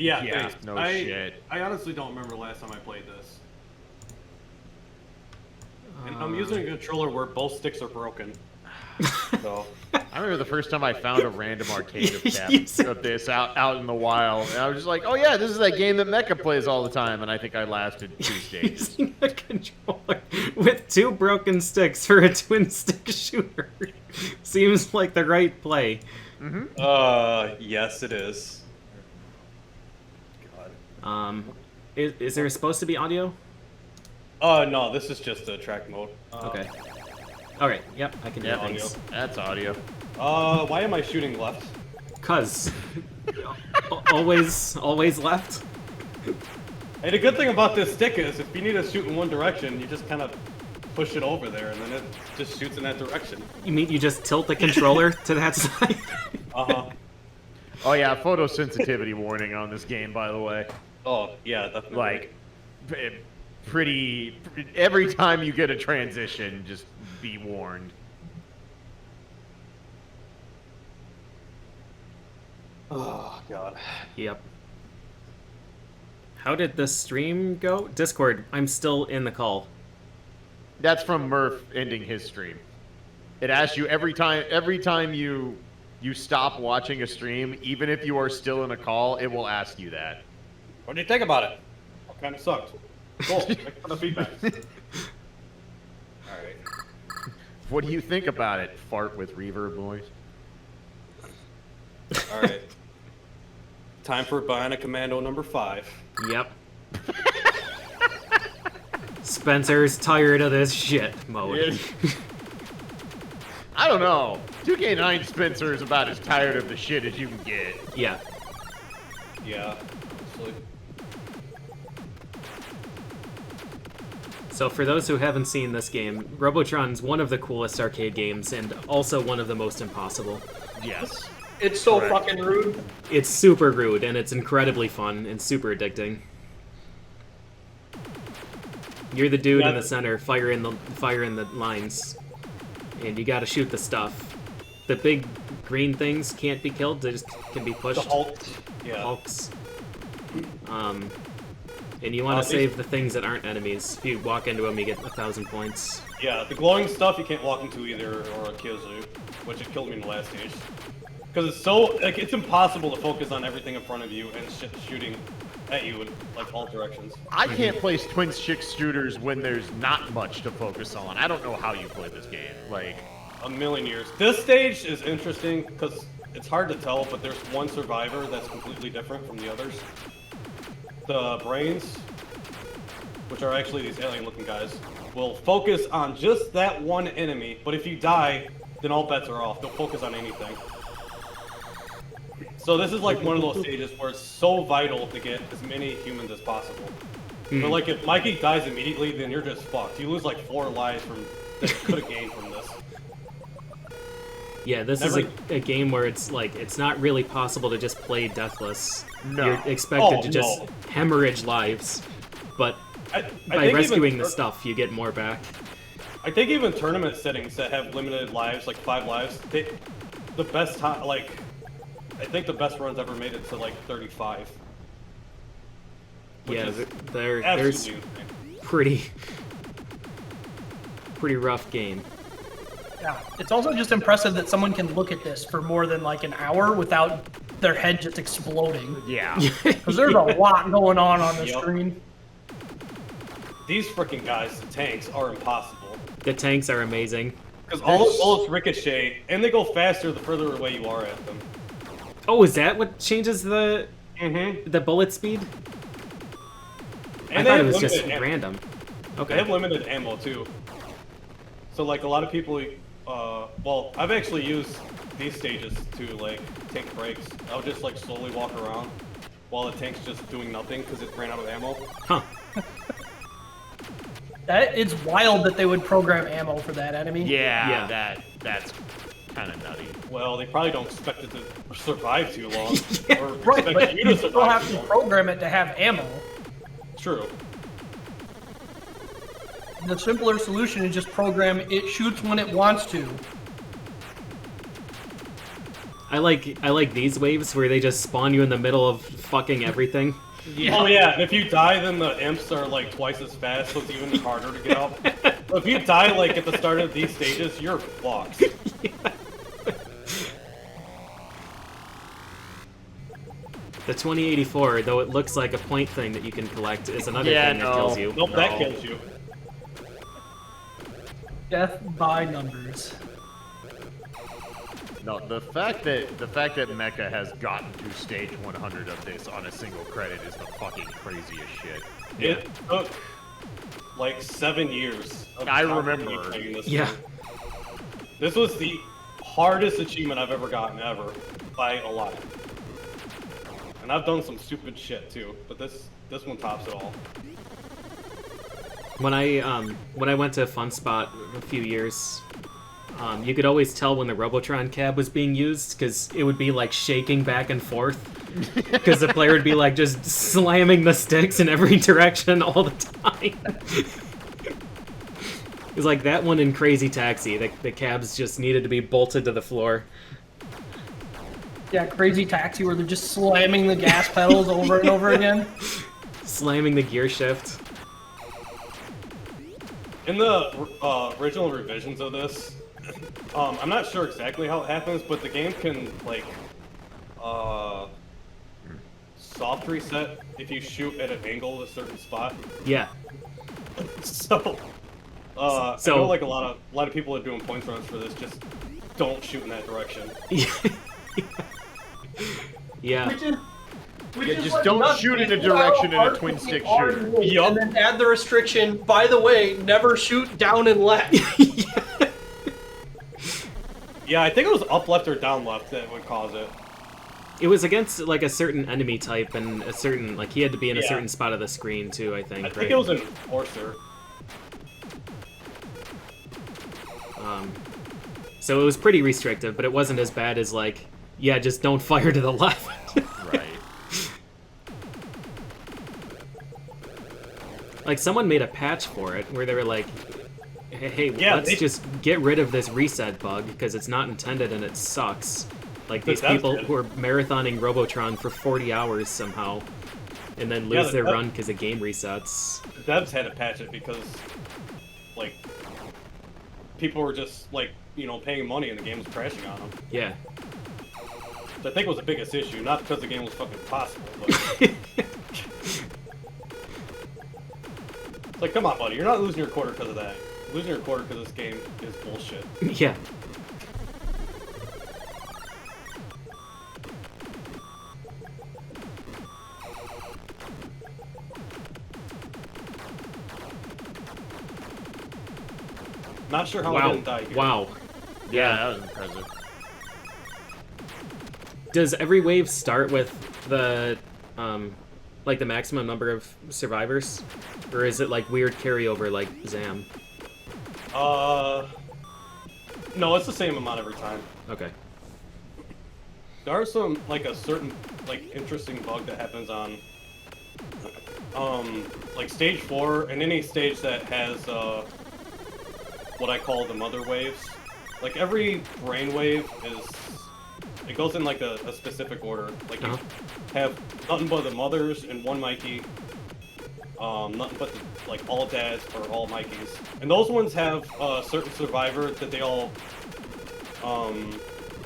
Yeah, Yeah, thanks. no shit. I honestly don't remember last time I played this. And I'm using a controller where both sticks are broken. So I remember the first time I found a random arcade of this out in the wild, and I was just like, "Oh yeah, this is that game that Mecha plays all the time." And I think I lasted 2 stages. Using a controller with 2 broken sticks for a twin stick shooter seems like the right play. yes, it is. God. Is there supposed to be audio? No, this is just a track mode. Okay. Alright, yep, I can do audio. things. That's audio. Why am I shooting left? Cuz. always left. Hey, the good thing about this stick is if you need to shoot in one direction, you just kind of push it over there, and then it just shoots in that direction. You mean you just tilt the controller to that side? Uh-huh. Oh yeah, photosensitivity warning on this game, by the way. Oh, yeah, definitely. Like, pretty... Every time you get a transition, just be warned. Oh, God. Yep. How did the stream go? Discord, I'm still in the call. That's from Murph ending his stream. It asks you every time you stop watching a stream, even if you are still in a call, it will ask you that. What do you think about it? Kind of sucked. Cool. Thanks for the feedback. Alright. What do you think about it? Fart with reverb noise. Alright. Time for Bionic Commando number 5. Yep. Spencer's tired of this shit mode. I don't know. 2K9 Spencer is about as tired of the shit as you can get. Yeah. Yeah, honestly. So for those who haven't seen this game, Robotron's one of the coolest arcade games and also one of the most impossible. Yes. It's so fucking rude. It's super rude and it's incredibly fun and super addicting. You're the dude in the center, fire in the lines, and you gotta shoot the stuff. The big green things can't be killed; they just can be pushed. The Hulks. Yeah. Hulks. And you want to save the things that aren't enemies. If you walk into them, you get 1,000 points. Yeah, the glowing stuff you can't walk into either, or it kills you, which it killed me in the last stage. Because it's so, like, it's impossible to focus on everything in front of you and shooting at you in, like, all directions. I can't play twin stick shooters when there's not much to focus on. I don't know how you play this game. Like, a million years. This stage is interesting because it's hard to tell, but there's one survivor that's completely different from the others. The brains, which are actually these alien-looking guys, will focus on just that one enemy, but if you die, then all bets are off. They'll focus on anything. So this is like one of those stages where it's so vital to get as many humans as possible. But like if Mikey dies immediately, then you're just fucked. You lose like 4 lives from that you could have gained from this. Yeah, this is a game where it's like, it's not really possible to just play deathless. No. You're expected to just hemorrhage lives, but by rescuing the stuff, you get more back. I think even tournament settings that have limited lives, like 5 lives, the best time, like, I think the best runs ever made it to like 35. Yeah, there's pretty rough game. Yeah, it's also just impressive that someone can look at this for more than like an hour without their head just exploding. yeah. Because there's a lot going on the screen. These freaking guys, the tanks, are impossible. The tanks are amazing. Because all the bullets ricochet, and they go faster the further away you are at them. Oh, is that what changes the bullet speed? And I thought it was just random. Okay. They have limited ammo too. So like a lot of people, well, I've actually used these stages to like take breaks. I'll just like slowly walk around while the tank's just doing nothing because it ran out of ammo. Huh. It's wild that they would program ammo for that enemy. Yeah. That's kind of nutty. Well, they probably don't expect it to survive too long. Yeah, or right, expect but you you to still survive have too to long. program it to have ammo. True. The simpler solution is just program it shoots when it wants to. I like these waves where they just spawn you in the middle of fucking everything. Yeah. Oh yeah, and if you die, then the imps are like twice as fast, so it's even harder to get up. So if you die like at the start of these stages, you're fucked. The 2084, though it looks like a point thing that you can collect, is another Yeah, thing that no. kills you. Nope, that kills you. Death by numbers. No, the fact that Mecha has gotten to stage 100 of this on a single credit is the fucking craziest shit. It took like 7 years. Of I constantly remember. playing this Yeah. game. This was the hardest achievement I've ever gotten ever, by a lot. And I've done some stupid shit too, but this one tops it all. When I went to Fun Spot a few years, you could always tell when the Robotron cab was being used because it would be like shaking back and forth because the player would be like just slamming the sticks in every direction all the time. It was like that one in Crazy Taxi. The cabs just needed to be bolted to the floor. Yeah, Crazy Taxi where they're just slamming the gas pedals over and over again. Slamming the gear shift. In the original revisions of this, I'm not sure exactly how it happens, but the game can like soft reset if you shoot at an angle at a certain spot. Yeah. So, I So- know like a lot of people are doing points runs for this. Just don't shoot in that direction. Yeah. Which Yeah, is just what don't nuts shoot in me. a direction in a How twin hard stick it are shooter. to hit, Yup. And then add the restriction, by the way, never shoot down and left. Yeah, I think it was up left or down left that would cause it. It was against like a certain enemy type and a certain like he had to be in a Yeah. certain spot of the screen too, I think. I think right? it was an enforcer. So it was pretty restrictive, but it wasn't as bad as like, yeah, just don't fire to the left. Right. Like someone made a patch for it where they were like, hey, Yeah, let's they- just get rid of this reset bug because it's not intended and it sucks. Like these That's people good. who are marathoning Robotron for 40 hours somehow and then Yeah, lose their that- run because of game resets. Devs had to patch it because, like, people were just like, paying money and the game was crashing on them. Yeah. So I think it was the biggest issue, not because the game was fucking impossible, but it's like, come on, buddy, you're not losing your quarter because of that. You're losing your quarter because this game is bullshit. Yeah. Not sure how I Wow. didn't die here. Wow. Yeah, that was impressive. Does every wave start with the like the maximum number of survivors? Or is it like weird carryover like Zam? No, it's the same amount every time. Okay. There are some, like, a certain, like, interesting bug that happens on, like, stage 4, and any stage that has, what I call the mother waves. Like, every brain wave it goes in, like, a specific order. Like, you have nothing but the mothers and one Mikey, nothing but, like, all dads or all Mikeys. And those ones have a certain survivor that they all,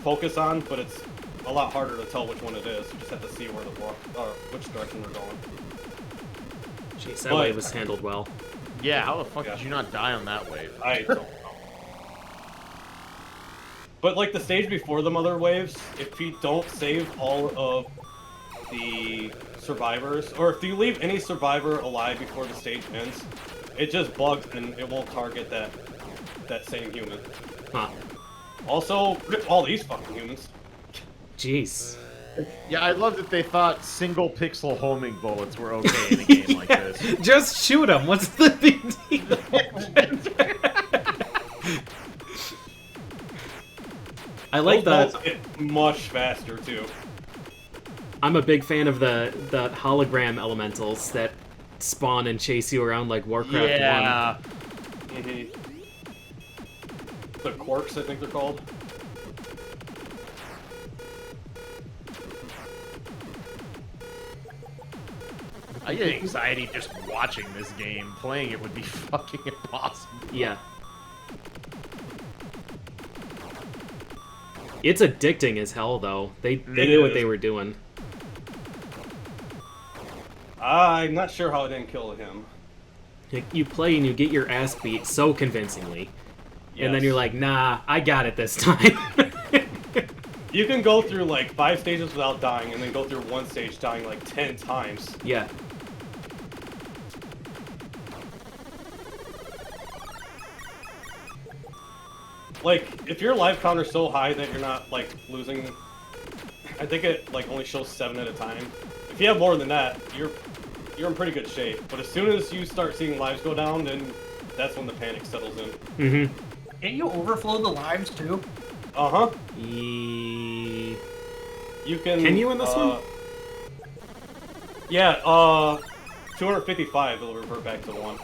focus on, but it's a lot harder to tell which one it is. You just have to see where which direction they're going. Jeez, that But- wave was handled well. Yeah, how the fuck Yeah. did you not die on that wave? I don't know. But like the stage before the mother waves, if you don't save all of the survivors, or if you leave any survivor alive before the stage ends, it just bugs and it won't target that same human. Huh. Also, rip all these fucking humans. Jeez. Yeah, I love that they thought single pixel homing bullets were okay in a game like this. Just shoot him. What's the big deal? I like Those that. bolts get much faster too. I'm a big fan of the hologram elementals that spawn and chase you around like Warcraft 1. Yeah. Mm-hmm. The quirks, I think they're called. I get anxiety just watching this game. Playing it would be fucking impossible. Yeah. It's addicting as hell, though. They knew what they were doing. I'm not sure how I didn't kill him. You play and you get your ass beat so convincingly. And then Yes. you're like, nah, I got it this time. You can go through like 5 stages without dying, and then go through one stage dying like 10 times. Yeah. Like, if your life counter's so high that you're not like losing, I think it like only shows 7 at a time. If you have more than that, you're in pretty good shape. But as soon as you start seeing lives go down, then that's when the panic settles in. Mm-hmm. Can't you overflow the lives too? Uh-huh. E... You can... Can you in this one? Yeah, 255, it'll revert back to 1.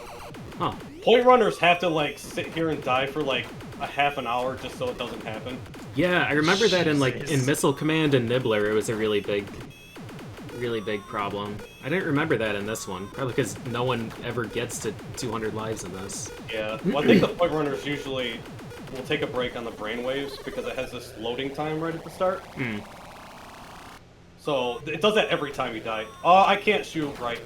Huh. Point runners have to like sit here and die for like a half an hour just so it doesn't happen. Yeah, I remember that in like in Jesus. Missile Command and Nibbler, it was a really big problem. I didn't remember that in this one, probably because no one ever gets to 200 lives in this. Yeah, well, I think the point runners usually will take a break on the brainwaves because it has this loading time right at the start. So it does that every time you die. Oh, I can't shoot right.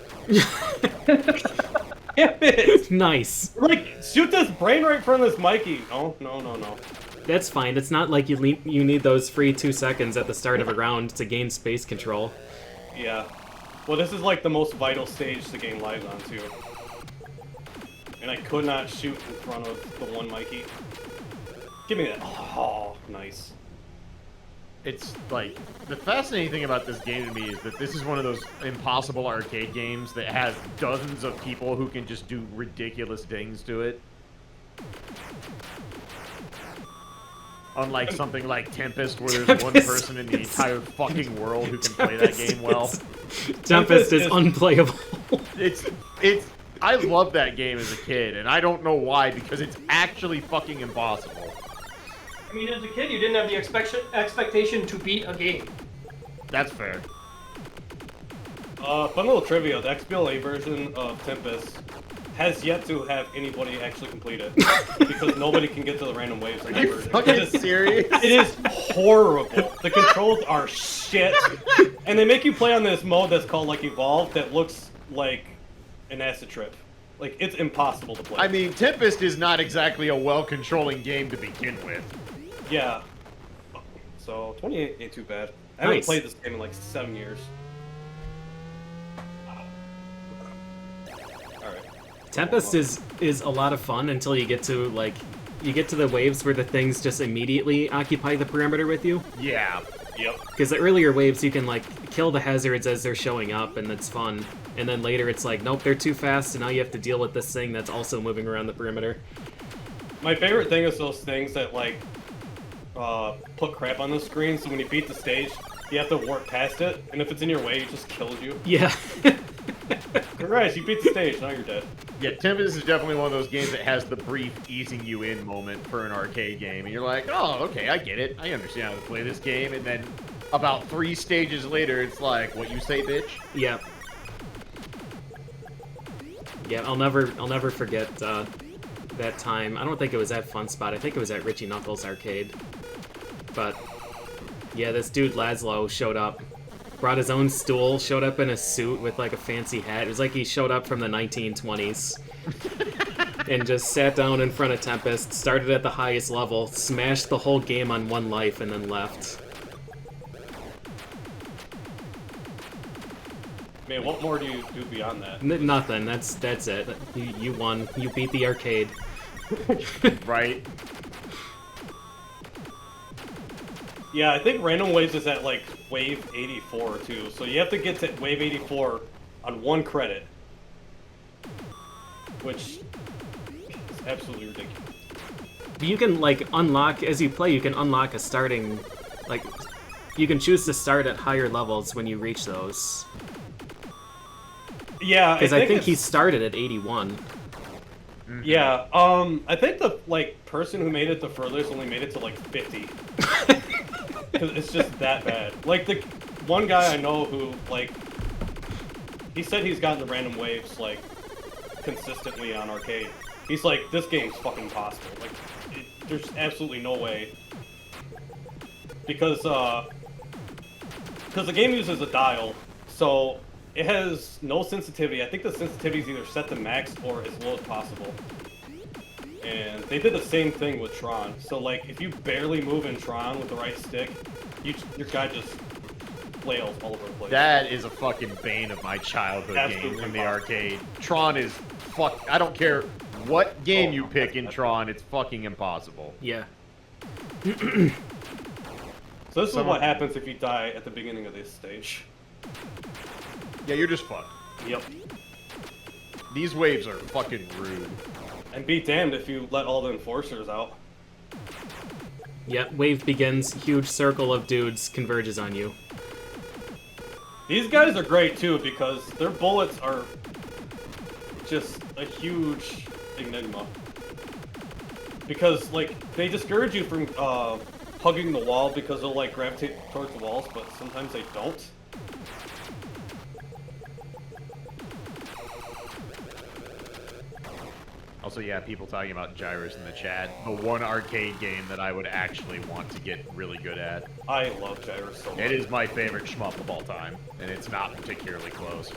Damn it! Nice. Like, shoot this brain right in front of this Mikey. No, no, no, no. That's fine. It's not like you need those free 2 seconds at the start of a round to gain space control. Yeah. Well, this is like the most vital stage to gain lives on too. And I could not shoot in front of the one Mikey. Give me that. Oh, nice. It's like, the fascinating thing about this game to me is that this is one of those impossible arcade games that has dozens of people who can just do ridiculous things to it. Unlike something like Tempest, where there's one person in the entire fucking world who can play that game well. Tempest is unplayable. I love that game as a kid, and I don't know why, because it's actually fucking impossible. I mean, as a kid, you didn't have the expectation to beat a game. That's fair. Fun little trivia, the XBLA version of Tempest has yet to have anybody actually complete it. Because nobody can get to the random waves in Are that you version. fucking serious? It is horrible. The controls are shit. And they make you play on this mode that's called like Evolve that looks like an acid trip. Like, it's impossible to play. I mean, Tempest is not exactly a well-controlling game to begin with. Yeah. So, 28 ain't too bad. I haven't Nice. played this game in like 7 years. Alright. Tempest is a lot of fun until you get to the waves where the things just immediately occupy the perimeter with you. Yeah. Yep. Because the earlier waves you can like kill the hazards as they're showing up and it's fun. And then later it's like, nope, they're too fast, and now you have to deal with this thing that's also moving around the perimeter. My favorite thing is those things that like put crap on the screen, so when you beat the stage, you have to warp past it, and if it's in your way, it just kills you. Yeah. Congrats, you beat the stage, now you're dead. Yeah, Tempest is definitely one of those games that has the brief easing you in moment for an arcade game. And you're like, oh, okay, I get it. I understand how to play this game. And then about 3 stages later, it's like, what you say, bitch? Yeah. Yeah, I'll never forget that time. I don't think it was at Fun Spot. I think it was at Richie Knuckles Arcade. But yeah, this dude Laszlo showed up, brought his own stool, showed up in a suit with like a fancy hat. It was like he showed up from the 1920s. And just sat down in front of Tempest, started at the highest level, smashed the whole game on 1 life, and then left. Man, what more do you do beyond that? Nothing. That's it. You won. You beat the arcade. Right? Yeah, I think Random Waves is at like wave 84 too, so you have to get to wave 84 on 1 credit. Which is absolutely ridiculous. You can, like, unlock, as you play, you can unlock a starting, like, you can choose to start at higher levels when you reach those. Yeah, Because I think it's- he started at 81. Yeah, I think the, like, person who made it the furthest only made it to, like, 50. Because it's just that bad. Like, the one guy I know who, like, he said he's gotten the random waves like consistently on arcade. He's like, this game's fucking impossible. Like, there's absolutely no way. Because the game uses a dial, so it has no sensitivity. I think the sensitivity is either set to max or as low as possible. And they did the same thing with Tron. So like, if you barely move in Tron with the right stick, your guy just flails all over the place. That is a fucking bane of my childhood Absolutely game from the impossible. arcade. Tron is I don't care what game you pick in Tron, it's fucking impossible. Yeah. So this is what happens if you die at the beginning of this stage. Yeah, you're just fucked. Yep. These waves are fucking rude. And be damned if you let all the enforcers out. Yep, wave begins, huge circle of dudes converges on you. These guys are great too because their bullets are just a huge enigma. Because like they discourage you from hugging the wall because they'll like gravitate towards the walls, but sometimes they don't. Also, yeah, people talking about gyros in the chat. The one arcade game that I would actually want to get really good at. I love gyros so much. It is my favorite shmup of all time, and it's not particularly close.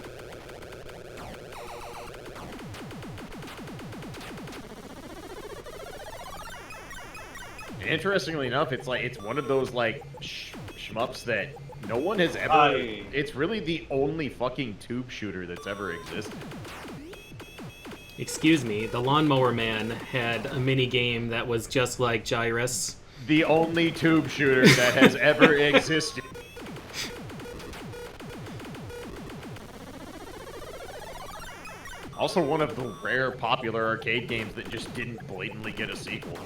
And interestingly enough, it's one of those like shmups that no one has ever. It's really the only fucking tube shooter that's ever existed. Excuse me, the Lawnmower Man had a mini game that was just like Gyrus. The only tube shooter that has ever existed. Also one of the rare popular arcade games that just didn't blatantly get a sequel.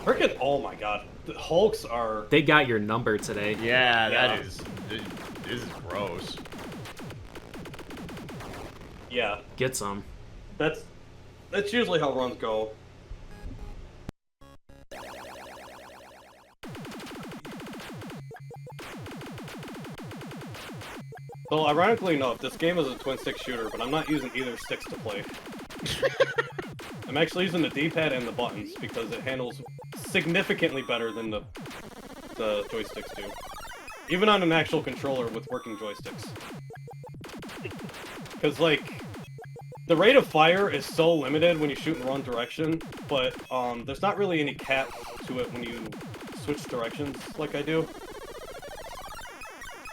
Frickin', oh my god. The Hulks are... They got your number today. Yeah, that is... This is gross. Yeah. Get some. That's usually how runs go. So, ironically enough, this game is a twin-stick shooter, but I'm not using either sticks to play. I'm actually using the D-pad and the buttons, because it handles significantly better than the joysticks do. Even on an actual controller with working joysticks. Because, like, the rate of fire is so limited when you shoot in the wrong direction, but there's not really any cap to it when you switch directions like I do.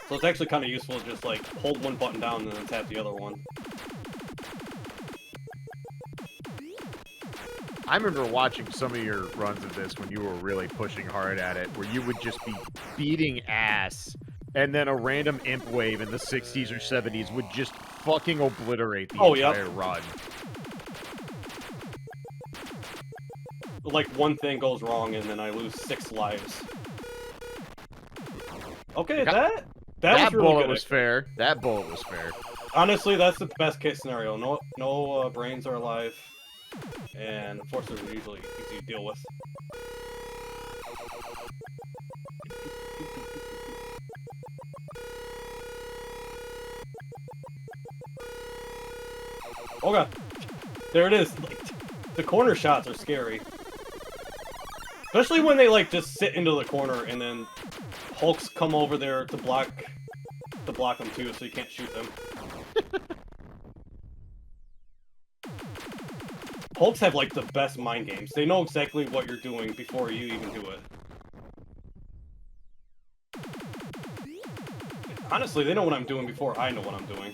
So it's actually kind of useful to just, like, hold one button down and then tap the other one. I remember watching some of your runs of this when you were really pushing hard at it, where you would just be beating ass, and then a random imp wave in the 60s or 70s would just fucking obliterate the entire run. Like, one thing goes wrong, and then I lose 6 lives. Okay, that was really bullet good. was fair. That bullet was fair. Honestly, that's the best case scenario. No brains are alive, and enforcers are usually easy to deal with. Oh god, there it is. Like, the corner shots are scary, especially when they like just sit into the corner and then Hulks come over there to block them too, so you can't shoot them. Hulks have like the best mind games. They know exactly what you're doing before you even do it. Honestly, they know what I'm doing before I know what I'm doing.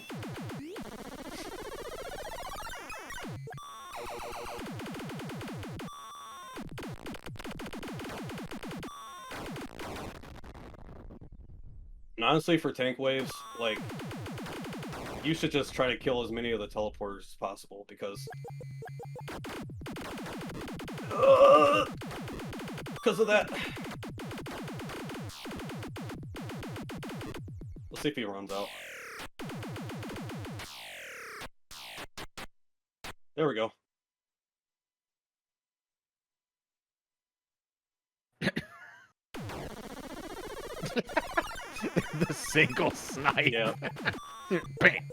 And honestly, for tank waves, like, you should just try to kill as many of the teleporters as possible, because... because of that. Let's see if he runs out. There we go. The single snipe. Yeah. Bang.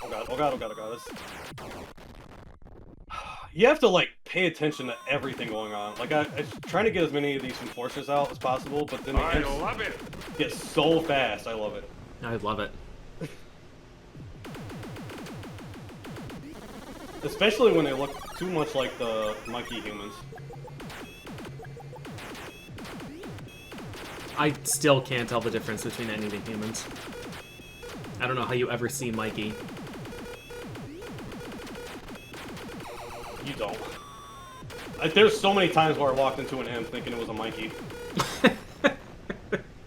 Oh god, oh god, oh god, oh god. You have to, like, pay attention to everything going on. Like, I'm trying to get as many of these enforcers out as possible, but then the imps get so fast. I love it. I love it. Especially when they look too much like the monkey humans. I still can't tell the difference between any of the humans. I don't know how you ever see Mikey. You don't. There's so many times where I walked into an imp thinking it was a Mikey.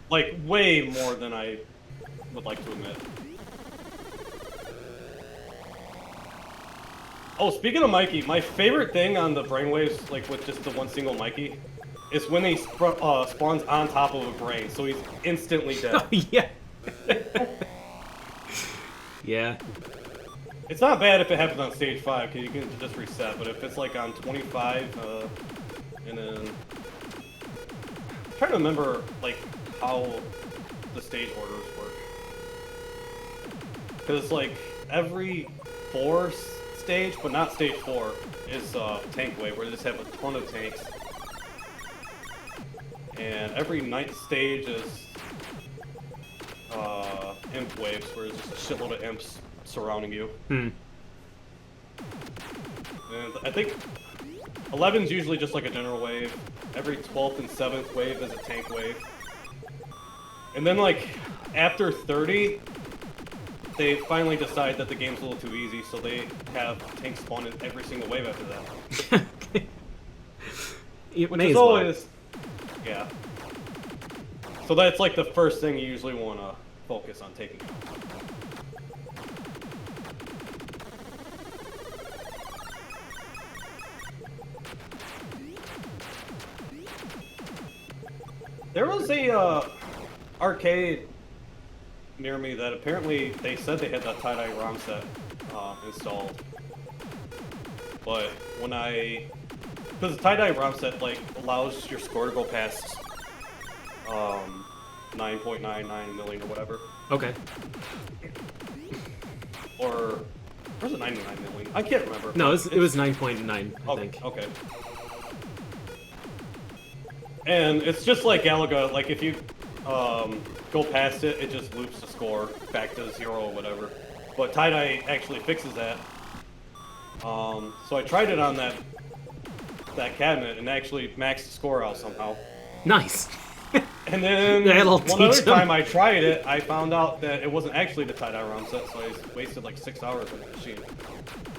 Like, way more than I would like to admit. Oh, speaking of Mikey, my favorite thing on the brainwaves, like with just the one single Mikey, is when he spawns on top of a brain, so he's instantly dead. Oh, yeah. Yeah. It's not bad if it happens on stage 5, because you can just reset, but if it's like on 25, and then... I'm trying to remember, like, how the stage orders work. Because, like, every 4 stage, but not stage 4, is tank wave, where they just have a ton of tanks. And every 9th stage is imp waves, where there's just a shitload of imps surrounding you. Hmm. And I think 11's usually just like a general wave. Every 12th and 7th wave is a tank wave. And then, like, after 30, they finally decide that the game's a little too easy, so they have tanks spawn in every single wave after that. It Which may is as well. always... Yeah. So that's like the first thing you usually want to focus on taking out. There was a arcade near me that apparently they said they had that tie-dye ROM set installed. But when because the tie-dye ROM set like allows your score to go past 9.99 million or whatever. Okay. Or was it 99 million? I can't remember. No, it was 9.9, I think. Okay. And it's just like Galaga, like if you go past it, it just loops the score back to 0 or whatever. But tie-dye actually fixes that. So I tried it on that cabinet and actually maxed the score out somehow. Nice. And then That'll one other teach 'em. time I tried it, I found out that it wasn't actually the tie-dye ROM set, so I wasted like 6 hours on the machine.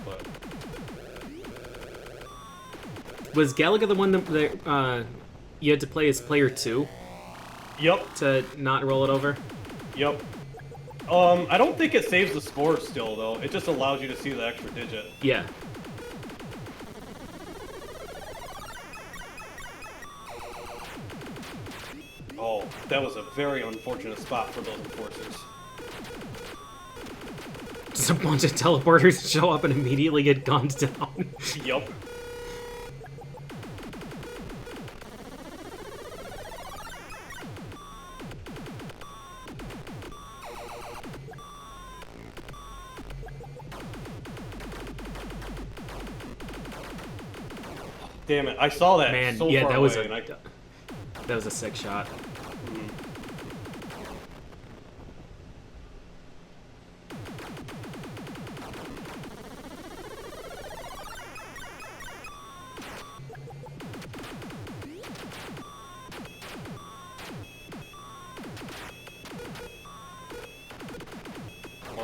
But Was Galaga the one that you had to play as player 2 yep, to not roll it over? yep. I don't think it saves the score still though. It just allows you to see the extra digit. Yeah. Oh, that was a very unfortunate spot for those enforcers. Just a bunch of teleporters show up and immediately get gunned down. Yup. Damn it, I saw that Man, so yeah, far that was away, a and that was a sick shot.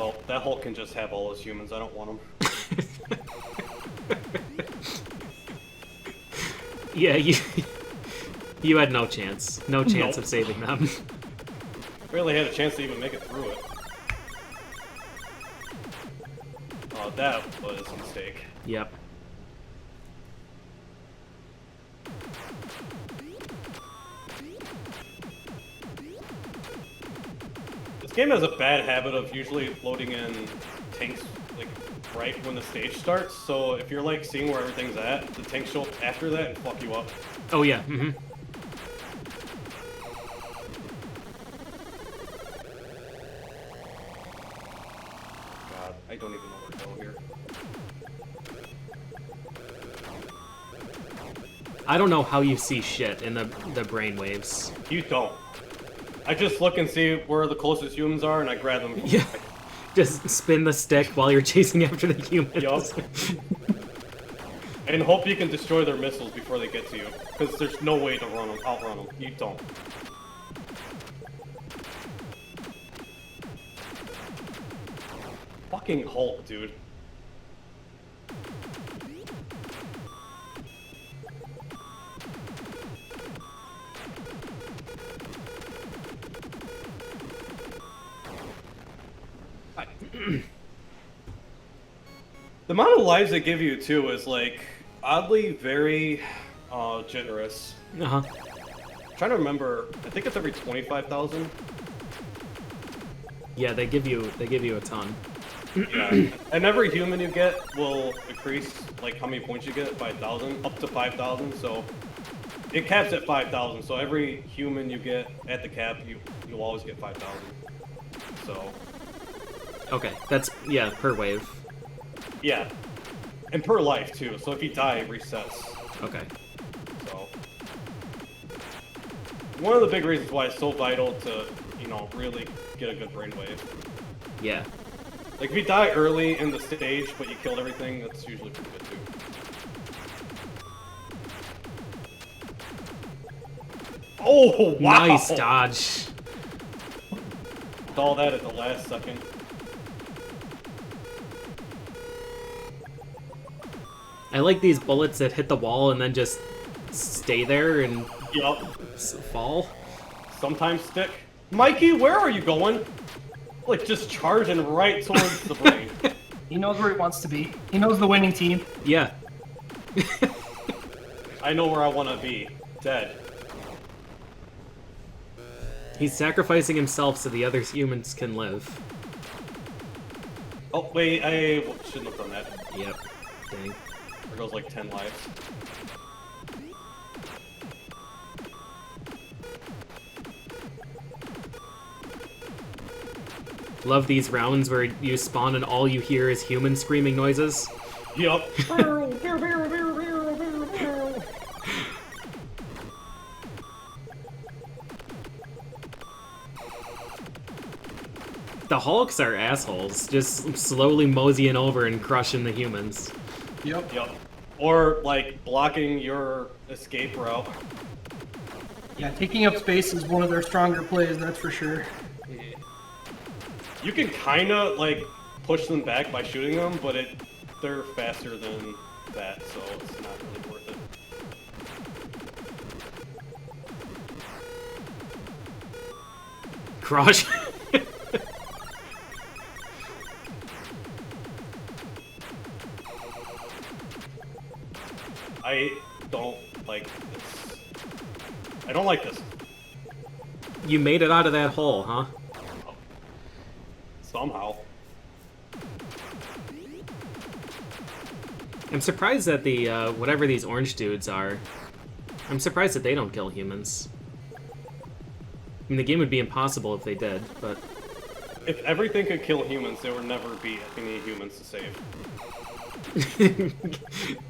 well, that Hulk can just have all those humans. I don't want them. Yeah, you had no chance. No chance of saving them. Barely had a chance to even make it through it. Oh, that was a mistake. Yep. This game has a bad habit of usually loading in tanks like right when the stage starts. So if you're like seeing where everything's at, the tanks show up after that and fuck you up. Oh yeah. Mm-hmm. I don't even know where to go here. I don't know how you see shit in the brainwaves. You don't. I just look and see where the closest humans are, and I grab them. Yeah. Just spin the stick while you're chasing after the humans. Yup. And hope you can destroy their missiles before they get to you, because there's no way to outrun them. You don't. Fucking Hulk, dude. The amount of lives they give you too is like oddly very generous. Uh-huh. I'm trying to remember. I think it's every 25,000. Yeah, they give you a ton. Yeah. And every human you get will increase like how many points you get by 1,000 up to 5,000. So it caps at 5,000. So every human you get at the cap, you'll always get 5,000. So Okay, that's per wave. yeah, and per life too. So if you die, it resets. Okay. So one of the big reasons why it's so vital to really get a good brainwave. Yeah. Like if you die early in the stage, but you killed everything, that's usually pretty good too. Oh wow! Nice dodge. All that at the last second. I like these bullets that hit the wall and then just stay there and Yup. fall. Sometimes stick. Mikey, where are you going? Like just charging right towards the brain. He knows where he wants to be. He knows the winning team. Yeah. I know where I want to be. Dead. He's sacrificing himself so the other humans can live. Oh wait, I shouldn't have done that. Yep. Dang. There goes like 10 lives. Love these rounds where you spawn and all you hear is human screaming noises. Yup. The Hulks are assholes, just slowly moseying over and crushing the humans. Yep. Yup. Or like blocking your escape route. Yeah, taking up space is one of their stronger plays, that's for sure. You can kind of like push them back by shooting them, but they're faster than that, so it's not really worth it. Crush. I don't like this. I don't like this. You made it out of that hole, huh? Somehow. I'm surprised that the, whatever these orange dudes are, I'm surprised that they don't kill humans. I mean, the game would be impossible if they did, but... If everything could kill humans, there would never be any humans to save.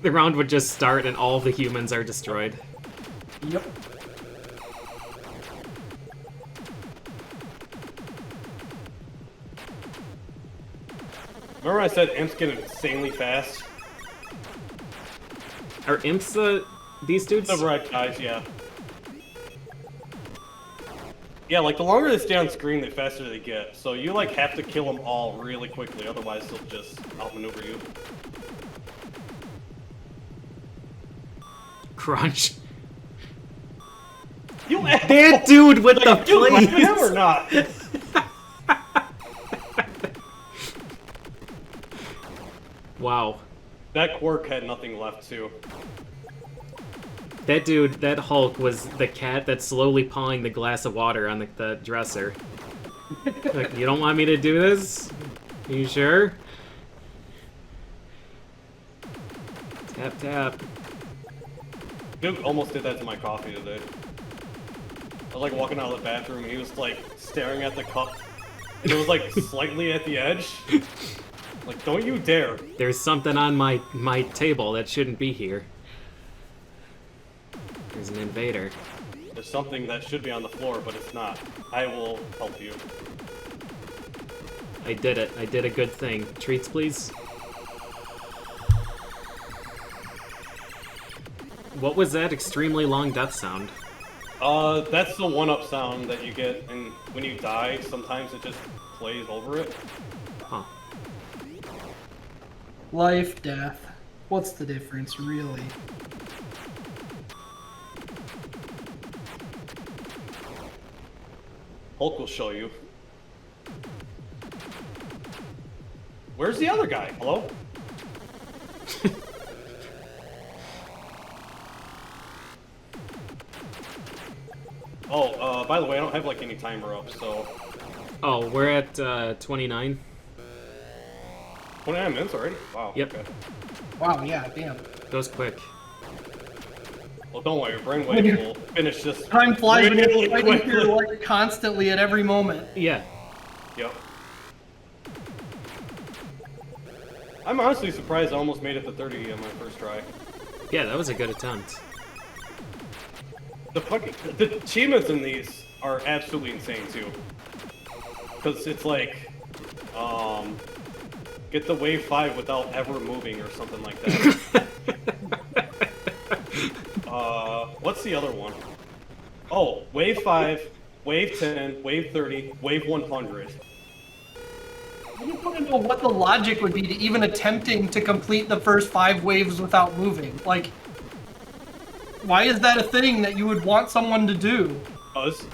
The round would just start and all the humans are destroyed. Yep. Remember I said imps get insanely fast? Are imps these dudes? The red guys, yeah. Yeah, like the longer they stay on screen, the faster they get. So you like have to kill them all really quickly, otherwise they'll just outmaneuver you. Crunch. You That dude with the like, you like him or plates! not? Wow. That quirk had nothing left too. That dude, that Hulk, was the cat that's slowly pawing the glass of water on the dresser. Like, you don't want me to do this? Are you sure? Tap, tap. Duke almost did that to my coffee today. I was like walking out of the bathroom and he was like staring at the cup. And it was like slightly at the edge. Like, don't you dare. There's something on my table that shouldn't be here. There's an invader. There's something that should be on the floor, but it's not. I will help you. I did it. I did a good thing. Treats, please. What was that extremely long death sound? That's the one-up sound that you get, and when you die, sometimes it just plays over it. Huh. Life, death. What's the difference, really? Hulk will show you. Where's the other guy? Hello? Oh, by the way, I don't have like any timer up, so Oh, we're at 29. 29 minutes already? Wow. Yep. Okay. Wow, yeah, damn. Goes quick. Well, don't worry, your brainwave will finish this. Time flies when really you're fighting for quickly. your life constantly at every moment. Yeah. Yep. I'm honestly surprised I almost made it to 30 on my first try. Yeah, that was a good attempt. The achievements in these are absolutely insane too. Because it's like, get the wave 5 without ever moving or something like that. What's the other one? Oh, wave 5, wave 10, wave 30, wave 100. I just want to know what the logic would be to even attempting to complete the first 5 waves without moving. Like, why is that a thing that you would want someone to do? Oh, this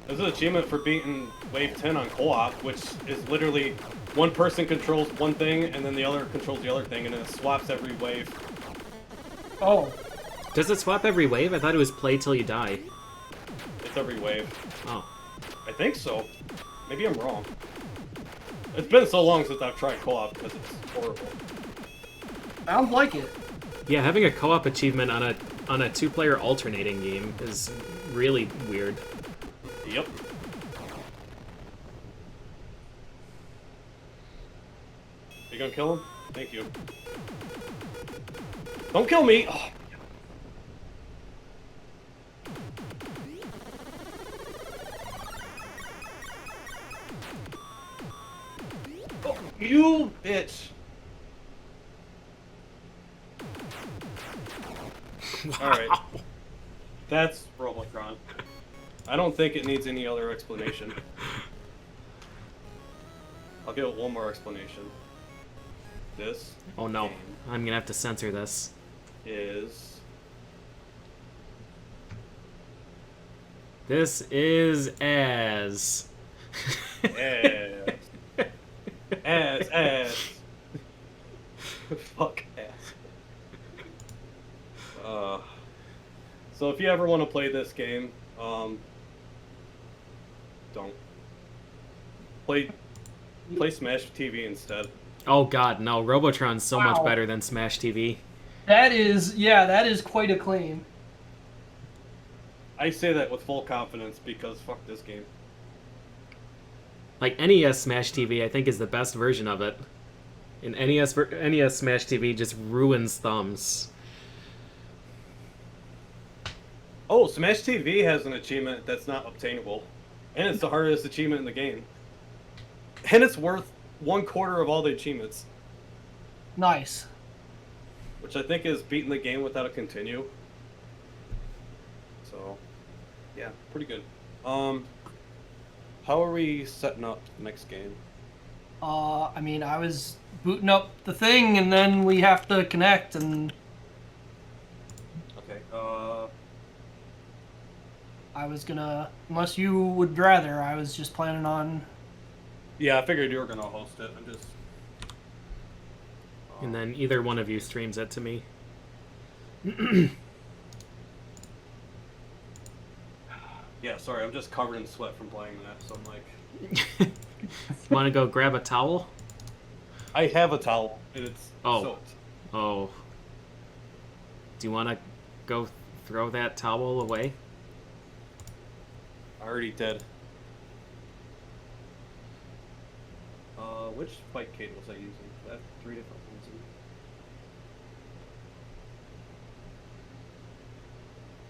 is an achievement for beating wave 10 on co-op, which is literally one person controls one thing and then the other controls the other thing, and then it swaps every wave. Oh, Does it swap every wave? I thought it was play till you die. It's every wave. Oh. I think so. Maybe I'm wrong. It's been so long since I've tried co-op because it's horrible. sounds like it. Yeah, having a co-op achievement on a two-player alternating game is really weird. Yep. You gonna kill him? Thank you. Don't kill me! Oh. Oh, you bitch! Alright. That's Robotron. I don't think it needs any other explanation. I'll give it one more explanation. This Oh no, game I'm gonna have to censor this. is This is as... ass. Ass. Fuck ass. So if you ever want to play this game, don't. Play Smash TV instead. Oh god, no, Robotron's so much Wow. better than Smash TV. That is quite a claim. I say that with full confidence because fuck this game. Like, NES Smash TV, I think, is the best version of it. And NES Smash TV just ruins thumbs. Oh, Smash TV has an achievement that's not obtainable. And it's the hardest achievement in the game. And it's worth 1/4 of all the achievements. Nice. Which I think is beating the game without a continue. So, yeah, pretty good. How are we setting up the next game? I mean, I was booting up the thing, and then we have to connect, and Okay, I was gonna, unless you would rather, I was just planning on. yeah, I figured you were gonna host it. I'm just... And then either one of you streams it to me. Yeah, sorry, I'm just covered in sweat from playing that, so I'm like... Want to go grab a towel? I have a towel, and it's soaked. Oh. Do you want to go throw that towel away? I already did. which spike cable was I using? I have 3 different ones.